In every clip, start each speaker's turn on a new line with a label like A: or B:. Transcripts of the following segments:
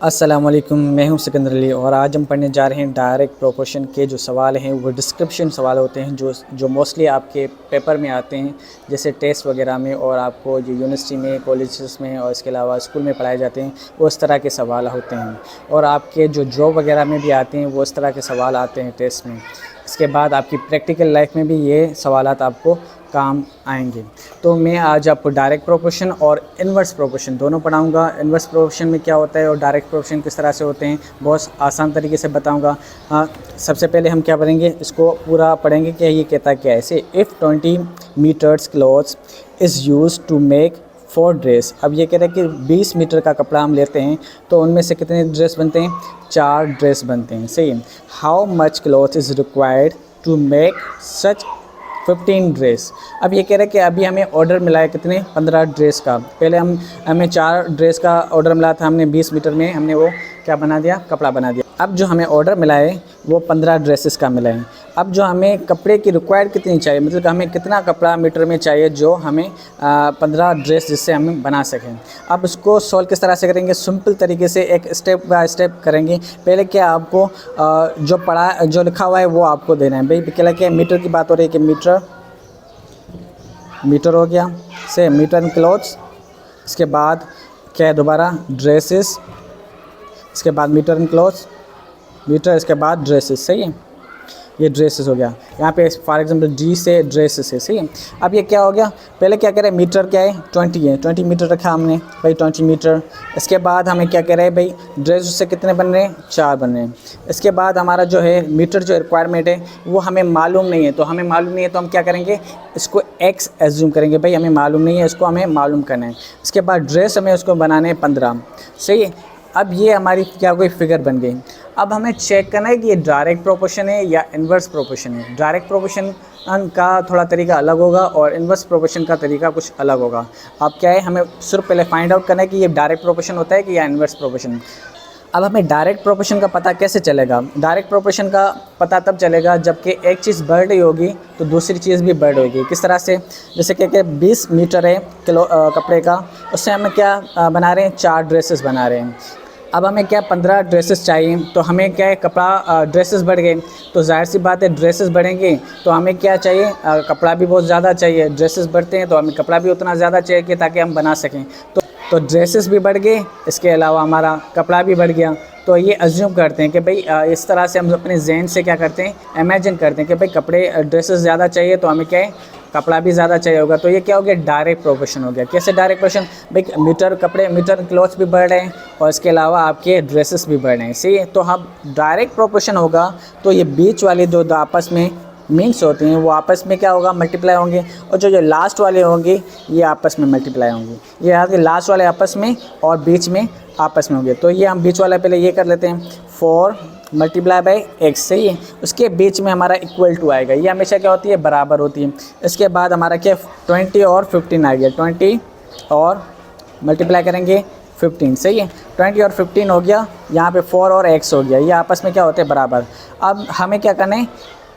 A: अस्सलाम वालेकुम, मैं हूं सिकंदर अली और आज हम पढ़ने जा रहे हैं डायरेक्ट प्रोपोर्शन के जो सवाल हैं वो डिस्क्रिप्शन सवाल होते हैं जो मोस्टली आपके पेपर में आते हैं, जैसे टेस्ट वगैरह में और आपको जो यूनिवर्सिटी में, कॉलेजेस में और इसके अलावा स्कूल में पढ़ाए जाते हैं वो इस तरह के सवाल होते हैं। और आपके जो जॉब वगैरह में भी आते हैं वो इस तरह के सवाल आते हैं टेस्ट में। इसके बाद आपकी प्रैक्टिकल लाइफ में भी ये सवालात आपको काम आएंगे। तो मैं आज आपको डायरेक्ट प्रोपोर्शन और इन्वर्स प्रोपोर्शन दोनों पढ़ाऊंगा। इन्वर्स प्रोपोर्शन में क्या होता है और डायरेक्ट प्रोपोर्शन किस तरह से होते हैं बहुत आसान तरीके से बताऊंगा। सबसे पहले हम क्या पढ़ेंगे, इसको पूरा पढ़ेंगे कि ये कहता क्या है। Say if 20 meters clothes is use to make 4 dress. अब ये कह रहे हैं कि 20 मीटर का कपड़ा हम लेते हैं तो उनमें से कितने ड्रेस बनते हैं, 4 ड्रेस बनते हैं। सही। How much cloth is required to make such 15 dress. अब ये कह रहे हैं कि अभी हमें ऑर्डर मिला है कितने, 15 ड्रेस का। पहले हमें 4 ड्रेस का ऑर्डर मिला था, हमने 20 मीटर में हमने वो क्या बना दिया, कपड़ा बना दिया। अब जो हमें ऑर्डर मिला है वो 15 ड्रेसेस का मिला है। अब जो हमें कपड़े की रिक्वायर्ड कितनी चाहिए, मतलब हमें कितना कपड़ा मीटर में चाहिए जो हमें 15 ड्रेस जिससे हम बना सकें। अब उसको सॉल्व किस तरह से करेंगे, सिंपल तरीके से एक स्टेप बाय स्टेप करेंगे। पहले क्या आपको जो लिखा हुआ है वो आपको देना है। भाई पहले क्या मीटर की बात हो रही है कि मीटर हो गया, से मीटर इन क्लॉथ्स। इसके बाद क्या है दोबारा ड्रेसेस, इसके बाद मीटर इन क्लॉथ्स, मीटर, इसके बाद ड्रेसेस। सही है, ये ड्रेसेस हो गया। यहाँ पे फॉर एग्जांपल डी से ड्रेसेस है। सही है। अब ये क्या हो गया, पहले क्या करें, मीटर क्या है 20 है, 20 मीटर रखा हमने भाई 20 मीटर। इसके बाद हमें क्या कह रहे हैं भाई, ड्रेस उससे कितने बन रहे हैं, 4 बन रहे हैं। इसके बाद हमारा जो है मीटर जो रिक्वायरमेंट है वो हमें मालूम नहीं है, तो हम क्या करेंगे, इसको एक्स एज्यूम करेंगे। भाई हमें मालूम नहीं है, इसको हमें मालूम करना है। इसके बाद ड्रेस हमें उसको बनाने हैं 15। सही है। अब ये हमारी क्या कोई फिगर बन गई। अब हमें चेक करना है कि ये डायरेक्ट प्रोपोर्शन है या इन्वर्स प्रोपोर्शन है। डायरेक्ट प्रोपोर्शन का थोड़ा तरीका अलग होगा और इन्वर्स प्रोपोर्शन का तरीका कुछ अलग होगा। अब क्या है, हमें सिर्फ पहले फाइंड आउट करना है कि ये डायरेक्ट प्रोपोर्शन होता है कि या इन्वर्स प्रोपोर्शन। अब हमें डायरेक्ट प्रोपोर्शन का पता कैसे चलेगा, डायरेक्ट प्रोपोर्शन का पता तब चलेगा जबकि एक चीज़ बढ़ रही होगी तो दूसरी चीज़ भी बढ़ होगी। किस तरह से, जैसे कि 20 मीटर है कपड़े का, उससे हमें क्या बना रहे हैं, 4 ड्रेसेस बना रहे हैं। अब हमें क्या 15 ड्रेसेस चाहिए, तो हमें क्या है कपड़ा ड्रेसेस बढ़ गए, तो जाहिर सी बात है ड्रेसेस बढ़ेंगे तो हमें क्या चाहिए, कपड़ा भी बहुत ज़्यादा चाहिए। ड्रेसेस बढ़ते हैं तो हमें कपड़ा भी उतना ज़्यादा चाहिए कि ताकि हम बना सकें। तो ड्रेसेस भी बढ़ गए, इसके अलावा हमारा कपड़ा भी बढ़ गया। तो ये अज्यूम करते हैं कि भाई इस तरह से हम अपने जहन से क्या करते हैं, इमेजिन करते हैं कि भाई ड्रेसेस ज़्यादा चाहिए तो हमें क्या है, कपड़ा भी ज़्यादा चाहिए होगा। तो ये क्या हो गया, डायरेक्ट प्रोपोर्शन हो गया। कैसे डायरेक्ट प्रोपोर्शन, भाई मीटर क्लॉथ्स भी बढ़ रहे हैं और इसके अलावा आपके ड्रेसेस भी बढ़ रहे हैं। सही है। तो हम डायरेक्ट प्रोपोर्शन होगा तो ये बीच वाले दो आपस में मीन्स होते हैं वो आपस में क्या होगा, मल्टीप्लाई होंगे। और जो लास्ट वाले होंगे ये आपस में मल्टीप्लाई होंगे। ये आगे लास्ट वाले आपस में और बीच में आपस में होंगे। तो ये हम बीच वाला पहले ये कर लेते हैं, 4 मल्टीप्लाई बाई x। सही है। उसके बीच में हमारा इक्वल टू आएगा, ये हमेशा क्या होती है, बराबर होती है। इसके बाद हमारा क्या 20 और 15 आ गया, 20 और मल्टीप्लाई करेंगे 15। सही है। 20 और 15 हो गया, यहाँ पे 4 और x हो गया, ये आपस में क्या होते हैं, बराबर। अब हमें क्या करना है,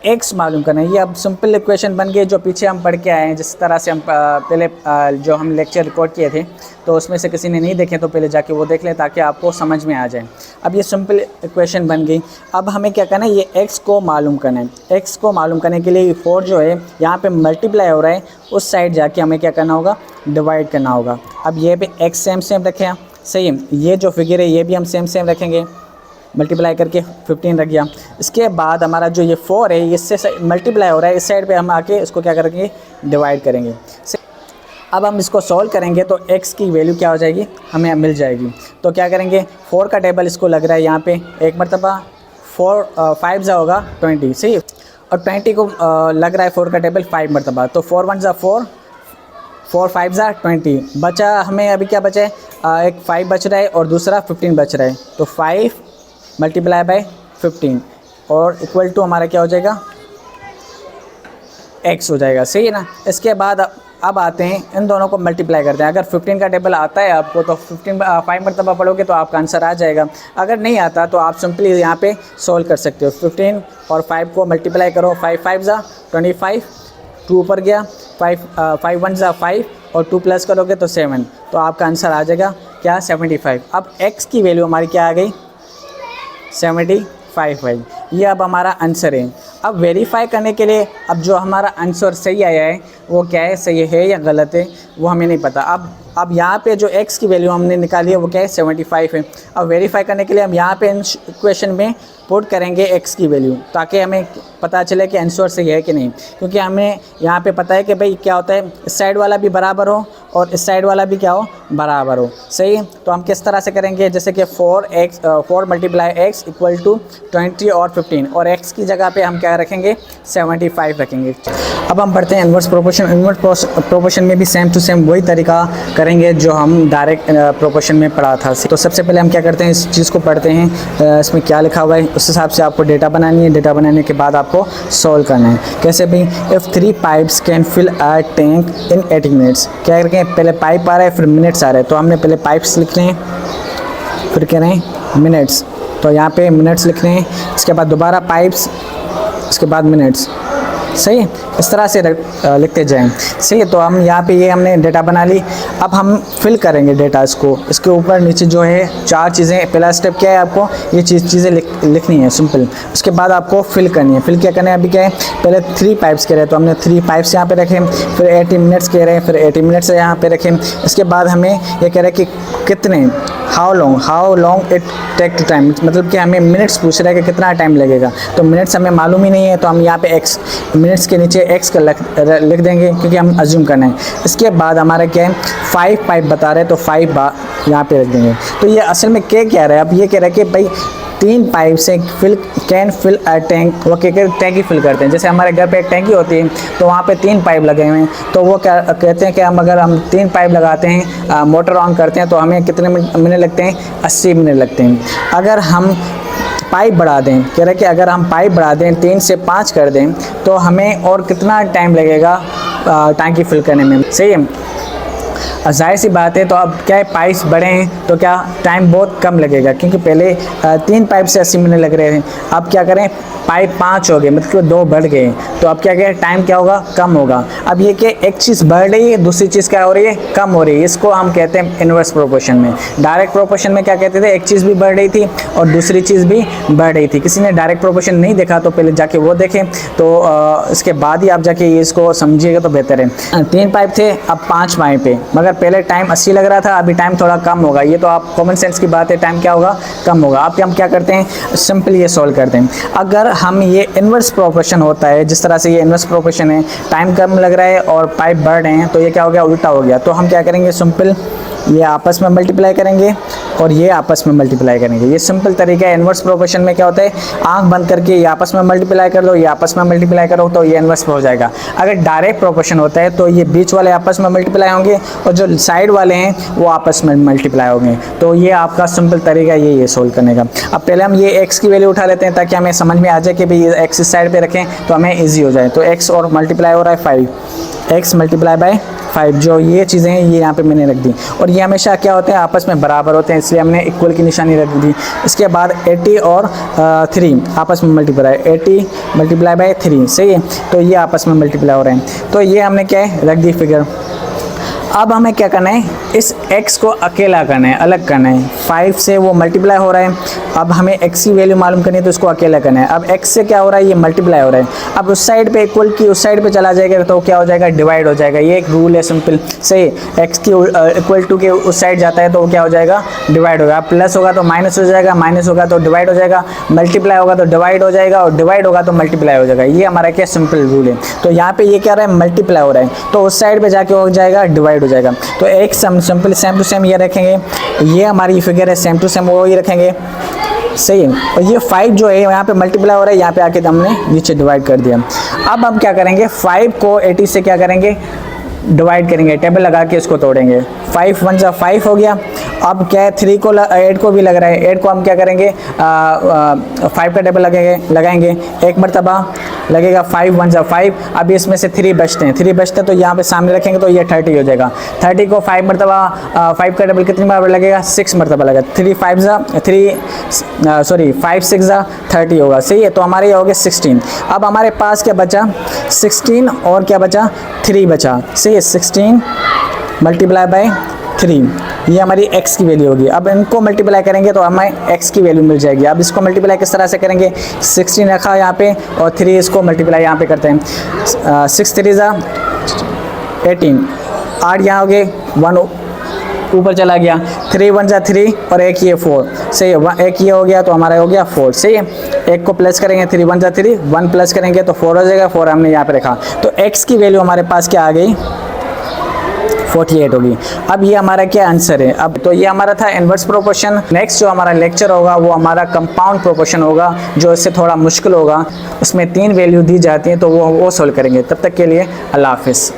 A: x मालूम करना है। ये अब सिंपल इक्वेशन बन गई जो पीछे हम पढ़ के आए हैं। जिस तरह से हम पहले जो हम लेक्चर रिकॉर्ड किए थे तो उसमें से किसी ने नहीं देखे तो पहले जाके वो देख लें ताकि आपको समझ में आ जाए। अब ये सिंपल इक्वेशन बन गई। अब हमें क्या करना है, ये x को मालूम करना है। x को मालूम करने के लिए 4 जो है यहाँ पे मल्टीप्लाई हो रहा है, उस साइड जाके हमें क्या करना होगा, डिवाइड करना होगा। अब ये पे x सेम रखें। सही है। ये जो फिगर है ये भी हम सेम रखेंगे, मल्टीप्लाई करके 15 रख गया। इसके बाद हमारा जो ये 4 है इससे मल्टीप्लाई हो रहा है, इस साइड पे हम आके इसको क्या करेंगे, डिवाइड करेंगे। अब हम इसको सॉल्व करेंगे तो x की वैल्यू क्या हो जाएगी, हमें मिल जाएगी। तो क्या करेंगे, 4 का टेबल इसको लग रहा है यहाँ पे एक मरतबा, 5 जा होगा 20। सही। और 20 को लग रहा है 4 का टेबल 5 मरतबा, तो 4 1 जा 4, 4 5 जा 20। बचा हमें अभी क्या बचा है, एक 5 बच रहा है और दूसरा 15 बच रहा है। तो 5 मल्टीप्लाई बाय 15 और इक्वल टू हमारा क्या हो जाएगा, x हो जाएगा। सही है ना। इसके बाद अब आते हैं, इन दोनों को मल्टीप्लाई करते हैं। अगर 15 का टेबल आता है आपको तो 5 मरतबा पढ़ोगे तो आपका आंसर आ जाएगा। अगर नहीं आता तो आप सिंपली यहाँ पे सॉल्व कर सकते हो। 15 और 5 को मल्टीप्लाई करो, 5 5 जा 25, 2 ऊपर गया, 5 1 जा 5 और 2 प्लस करोगे तो 7। तो आपका आंसर आ जाएगा क्या 75। अब x की वैल्यू हमारी क्या आ गई 75 है। ये अब हमारा आंसर है। अब वेरीफाई करने के लिए अब जो हमारा आंसर सही आया है वो क्या है, सही है या गलत है, वो हमें नहीं पता। अब यहाँ पे जो x की वैल्यू हमने निकाली है वो क्या है 75 है। अब वेरीफाई करने के लिए हम यहाँ पे इक्वेशन में पुट करेंगे x की वैल्यू, ताकि हमें पता चले कि आंसर सही है कि नहीं। क्योंकि हमें यहाँ पे पता है कि भाई क्या होता है, इस साइड वाला भी बराबर हो और इस साइड वाला भी क्या हो, बराबर हो। सही है। तो हम किस तरह से करेंगे, जैसे कि 4 मल्टीप्लाई x इक्वल टू 20 और 15, और x की जगह पे हम क्या रखेंगे 75 रखेंगे। अब हम पढ़ते हैं इन्वर्स प्रोपोर्शन। इन्वर्स प्रोपोर्शन में भी सेम टू सेम वही तरीका करेंगे जो हम डायरेक्ट प्रोपोर्शन में पढ़ा था। तो सबसे पहले हम क्या करते हैं, इस चीज़ को पढ़ते हैं, इसमें क्या लिखा हुआ है उस हिसाब से आपको डेटा बनानी है। डेटा बनाने के बाद आपको सॉल्व करना है। कैसे भाई, if 3 pipes can fill a tank in 80 minutes. क्या करके पहले पाइप आ रहा है फिर मिनट्स आ रहे हैं, तो हमने पहले पाइप्स लिख रहे हैं फिर कह रहे हैं मिनट्स, तो यहाँ पे मिनट्स लिख रहे हैं, इसके बाद दोबारा पाइप्स, इसके बाद मिनट्स। सही है, इस तरह से लिखते जाएं। सही है। तो हम यहाँ पे ये हमने डेटा बना ली। अब हम फिल करेंगे डेटा इसको, इसके ऊपर नीचे जो है 4 चीज़ें। पहला स्टेप क्या है, आपको ये चीज़ें लिखनी है सिंपल। उसके बाद आपको फिल करनी है। फिल क्या करना है, अभी क्या है, पहले 3 पाइप्स कह रहे हैं तो हमने 3 पाइप्स यहाँ पे रखे, फिर 80 मिनट्स कह रहे हैं फिर 80 मिनट्स यहाँ पे रखें। इसके बाद हमें ये कह रहे हैं कि कितने, how long it take to time, मतलब कि हमें मिनट्स पूछ रहा है कि कितना टाइम लगेगा। तो मिनट्स हमें मालूम ही नहीं है, तो हम यहाँ पे x मिनट्स के नीचे x का लिख देंगे क्योंकि हम अज्यूम करना है। इसके बाद हमारा क्या है 5 पाइप बता रहे हैं तो 5 यहाँ पे रख देंगे। तो ये असल में क्या कह रहा है, अब ये कह रहा है कि भाई 3 पाइप से कैन फिल अ टैंक। वो क्या टैंकी फिल करते हैं, जैसे हमारे घर पे एक टैंकी होती है तो वहाँ पे 3 पाइप लगे हुए हैं, तो वो क्या कहते हैं कि अगर हम 3 पाइप लगाते हैं, मोटर ऑन करते हैं तो हमें कितने मिनट लगते हैं, 80 मिनट लगते हैं। अगर हम पाइप बढ़ा दें, कह रहे हैं कि अगर हम पाइप बढ़ा दें 3 से 5 कर दें तो हमें और कितना टाइम लगेगा टैंकी फिल करने में। सही है, जाहिर सी बात है। तो अब क्या है, पाइप्स बड़े हैं तो क्या टाइम बहुत कम लगेगा, क्योंकि पहले 3 पाइप से 80 मिनट लग रहे थे। अब क्या करें, पाइप 5 हो गए, मतलब 2 बढ़ गए, तो अब क्या करें, टाइम क्या होगा, कम होगा। अब ये कि एक चीज़ बढ़ रही है दूसरी चीज़ क्या हो रही है, कम हो रही है। इसको हम कहते हैं इन्वर्स प्रोपोर्शन में। डायरेक्ट प्रोपोर्शन में क्या कहते थे, एक चीज़ भी बढ़ रही थी और दूसरी चीज़ भी बढ़ रही थी। किसी ने डायरेक्ट प्रोपोर्शन नहीं देखा तो पहले जाके वो देखें, तो इसके बाद ही आप जाके इसको समझिएगा तो बेहतर है। 3 पाइप थे, अब 5 पाइप है, मगर पहले टाइम 80 लग रहा था, अभी टाइम थोड़ा कम होगा। ये तो आप कॉमन सेंस की बात है, टाइम क्या होगा, कम होगा। अब हम क्या करते हैं, सिंपल ये सॉल्व करते हैं। अगर हम ये इन्वर्स प्रोपोर्शन होता है, जिस तरह से ये इन्वर्स प्रोपोर्शन है, टाइम कम लग रहा है और पाइप बढ़ रहे हैं, तो ये क्या हो गया, उल्टा हो गया। तो हम क्या करेंगे, सिंपल ये आपस में मल्टीप्लाई करेंगे और ये आपस में मल्टीप्लाई करेंगे। ये सिंपल तरीका है। इन्वर्स प्रोपोर्शन में क्या होता है, आंख बंद करके ये आपस में मल्टीप्लाई कर लो, ये आपस में मल्टीप्लाई करो तो ये इन्वर्स हो जाएगा। अगर डायरेक्ट प्रोपोर्शन होता है तो ये बीच वाले आपस में मल्टीप्लाई होंगे और जो साइड वाले हैं वो आपस में मल्टीप्लाई होंगे। तो ये आपका सिंपल तरीका ये सोल्व करने का। अब पहले हम ये एक्स की वैल्यू उठा लेते हैं ताकि हमें समझ में आ जाए कि भाई ये एक्स इस साइड पर रखें तो हमें ईजी हो जाए। तो एक्स और मल्टीप्लाई हो रहा है 5, एक्स मल्टीप्लाई बाय 5, जो ये चीज़ें हैं ये यहाँ पे मैंने रख दी। और ये हमेशा क्या होते हैं, आपस में बराबर होते हैं, इसलिए हमने इक्वल की निशानी रख दी। इसके बाद 80 और 3 आपस में मल्टीप्लाई, 80 मल्टीप्लाई बाय 3। सही है, तो ये आपस में मल्टीप्लाई हो रहे हैं। तो ये हमने क्या है, रख दी फिगर। अब हमें क्या करना है, इस x को अकेला करना है, अलग करना है। 5 से वो मल्टीप्लाई हो रहा है, अब हमें x की वैल्यू मालूम करनी है तो इसको अकेला करना है। अब x से क्या हो रहा है, ये मल्टीप्लाई हो रहा है। अब उस साइड पे इक्वल की उस साइड पे चला जाएगा तो क्या हो जाएगा, डिवाइड हो जाएगा। ये एक रूल है सिंपल। सही, x की इक्वल टू के उस साइड जाता है तो वो क्या हो जाएगा, डिवाइड होगा। प्लस होगा तो माइनस हो जाएगा, माइनस होगा तो डिवाइड हो जाएगा, मल्टीप्लाई होगा तो डिवाइड हो जाएगा और डिवाइड होगा तो मल्टीप्लाई हो जाएगा। ये हमारा क्या सिंपल रूल है। तो यहाँ पे ये क्या रहा है, मल्टीप्लाई हो रहा है, तो उस साइड पे जाके हो जाएगा डिवाइड हो जाएगा। तो एक सिंपल सेम टू सेम ये रखेंगे, ये हमारी फिगर है सेम टू सेम वो ही रखेंगे। सही है, और ये 5 जो है यहाँ पे मल्टीप्लाई हो रहा है, यहाँ पे आके हमने नीचे डिवाइड कर दिया। अब हम क्या करेंगे, 5 को 80 से क्या करेंगे, डिवाइड करेंगे, टेबल लगा के इसको तोड़ेंगे। 5 1 जा 5 हो गया। अब क्या है, 3 को 8 को भी लग रहा है, 8 को हम क्या करेंगे, 5 का टेबल लगाएंगे, एक मरतबा लगेगा। 5 1 जा 5। अब इसमें से 3 बचते हैं, 3 बचते हैं तो यहाँ पे सामने रखेंगे तो ये 30 हो जाएगा। 30 को 5 मरतबा 5 का टेबल कितनी बार लगेगा, 6 मरतबा लगेगा। 5 6 जा 30 होगा। सही है, तो हमारे ये हो गए 16। अब हमारे पास क्या बचा, 16 और क्या बचा, 3 बचा। सही है, 16 मल्टीप्लाई बाय 3 ये हमारी x की वैल्यू होगी। अब इनको मल्टीप्लाई करेंगे तो हमें x की वैल्यू मिल जाएगी। अब इसको मल्टीप्लाई किस तरह से करेंगे, 16 रखा है यहाँ पे और 3 इसको मल्टीप्लाई यहाँ पे करते हैं। 6 3 ज़ा 18, 8 यहाँ हो गए, 1 ऊपर चला गया, 3 1 ज़ा 3 और एक ये 4, सही है। एक ये हो गया तो हमारा हो गया 4, सही है। एक को प्लस करेंगे, 3 1 ज़ा 3, 1 प्लस करेंगे तो 4 हो जाएगा, 4 हमने यहाँ पे रखा। तो x की वैल्यू हमारे पास क्या आ गई, 48 होगी। अब ये हमारा क्या आंसर है। अब तो ये हमारा था इनवर्स प्रोपोर्शन। नेक्स्ट जो हमारा लेक्चर होगा वो हमारा कंपाउंड प्रोपोर्शन होगा, जो इससे थोड़ा मुश्किल होगा। उसमें 3 वैल्यू दी जाती हैं तो वो सोल्व करेंगे। तब तक के लिए अल्लाह हाफिज़।